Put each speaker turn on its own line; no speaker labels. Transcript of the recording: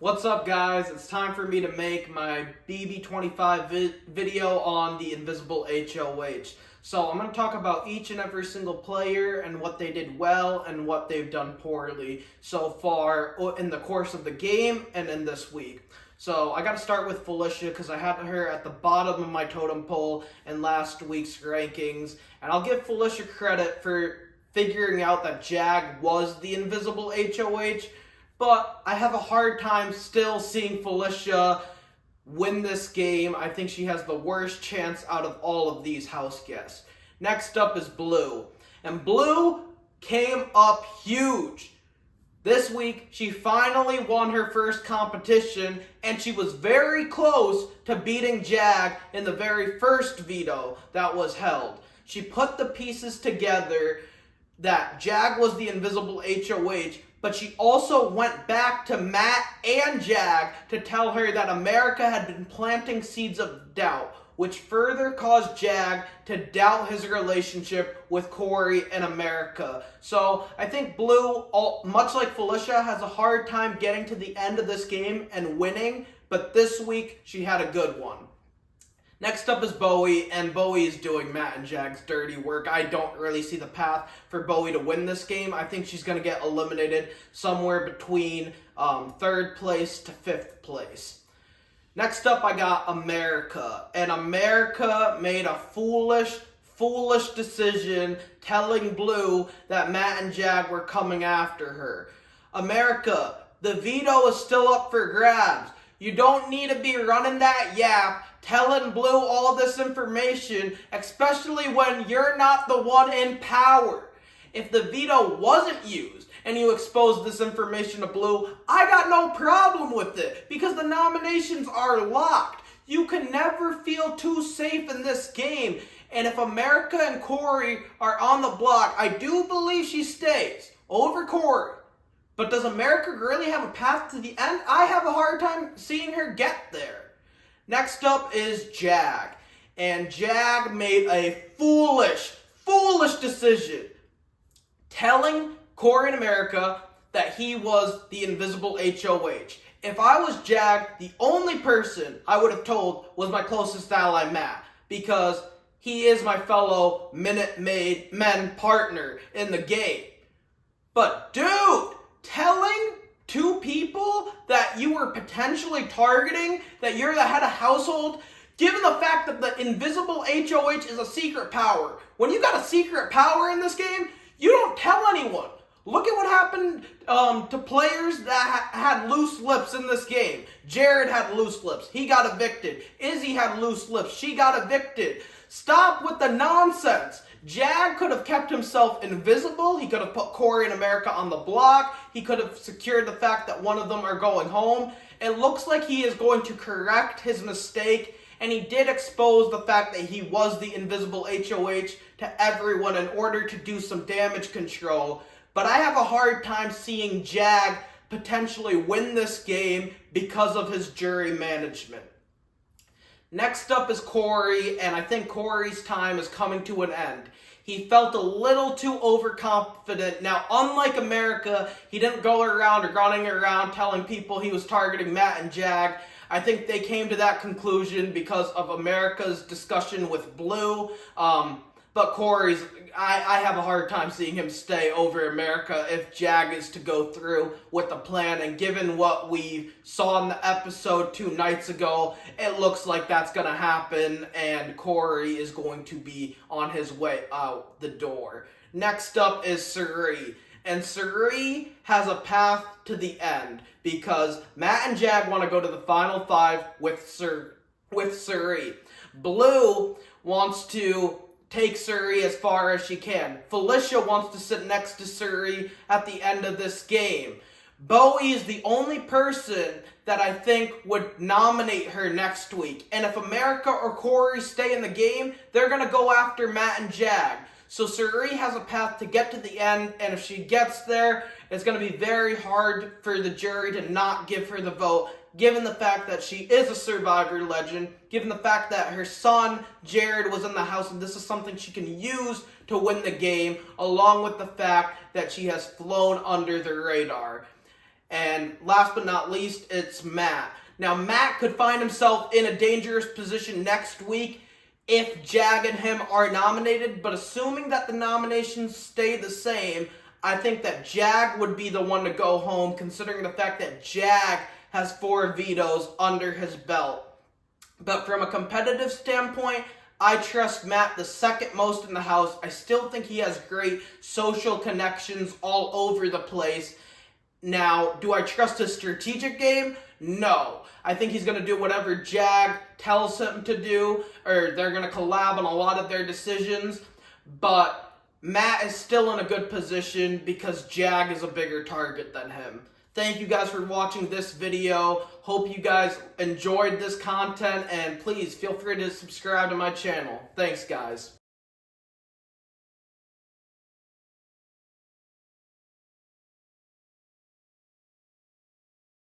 What's up, guys? It's time for me to make my BB25 video on the invisible HoH. So I'm going to talk about each and every single player and what they did well and what they've done poorly so far in the course of the game and in this week. So I got to start with Felicia because I had her at the bottom of my totem pole in last week's rankings. And I'll give Felicia credit for figuring out that Jag was the invisible HoH. But I have a hard time still seeing Felicia win this game. I think she has the worst chance out of all of these house guests. Next up is Blue. And Blue came up huge. This week, she finally won her first competition, and she was very close to beating Jag in the very first veto that was held. She put the pieces together that Jag was the invisible HoH, but she also went back to Matt and Jag to tell her that America had been planting seeds of doubt, which further caused Jag to doubt his relationship with Corey and America. So I think Blue, much like Felicia, has a hard time getting to the end of this game and winning, but this week she had a good one. Next up is Bowie, and Bowie is doing Matt and Jag's dirty work. I don't really see the path for Bowie to win this game. I think she's going to get eliminated somewhere between 3rd place to 5th place. Next up, I got America, and America made a foolish decision telling Blue that Matt and Jag were coming after her. America, the veto is still up for grabs. You don't need to be running that yap, telling Blue all this information, especially when you're not the one in power. If the veto wasn't used and you exposed this information to Blue, I got no problem with it because the nominations are locked. You can never feel too safe in this game. And if America and Corey are on the block, I do believe she stays over Corey. But does America really have a path to the end? I have a hard time seeing her get there. Next up is Jag. And Jag made a foolish decision telling Corey and America that he was the invisible HoH. If I was Jag, the only person I would have told was my closest ally, Matt, because he is my fellow Minute Men partner in the game. But dude, telling two people that you were potentially targeting, that you're the head of household, given the fact that the invisible HoH is a secret power. When you got a secret power in this game, you don't tell anyone. Look at what happened to players that had loose lips in this game. Jared had loose lips. He got evicted. Izzy had loose lips. She got evicted. Stop with the nonsense. Jag could have kept himself invisible. He could have put Corey and America on the block. He could have secured the fact that one of them are going home. It looks like he is going to correct his mistake, and he did expose the fact that he was the invisible HoH to everyone in order to do some damage control. But I have a hard time seeing Jag potentially win this game because of his jury management. Next up is Corey, and I think Corey's time is coming to an end. He felt a little too overconfident. Now, unlike America, he didn't go around or running around telling people he was targeting Matt and Jag. I think they came to that conclusion because of America's discussion with Blue. But Corey's, I have a hard time seeing him stay over America if Jag is to go through with the plan. And given what we saw in the episode 2 nights ago, it looks like that's going to happen. And Corey is going to be on his way out the door. Next up is Suri. And Suri has a path to the end because Matt and Jag want to go to the final 5 with Suri. Blue wants to take Suri as far as she can. Felicia wants to sit next to Suri at the end of this game. Bowie is the only person that I think would nominate her next week. And if America or Corey stay in the game, they're going to go after Matt and Jag. So Suri has a path to get to the end, and if she gets there, it's going to be very hard for the jury to not give her the vote, given the fact that she is a Survivor legend, given the fact that her son, Jared, was in the house, and this is something she can use to win the game, along with the fact that she has flown under the radar. And last but not least, it's Matt. Now, Matt could find himself in a dangerous position next week if Jag and him are nominated, but assuming that the nominations stay the same, I think that Jag would be the one to go home, considering the fact that Jag has 4 vetoes under his belt. But from a competitive standpoint, I trust Matt the second most in the house. I still think he has great social connections all over the place. Now, do I trust his strategic game? No. I think he's going to do whatever Jag tells him to do, or they're going to collab on a lot of their decisions. But Matt is still in a good position because Jag is a bigger target than him. Thank you guys for watching this video. Hope you guys enjoyed this content, and please feel free to subscribe to my channel. Thanks, guys.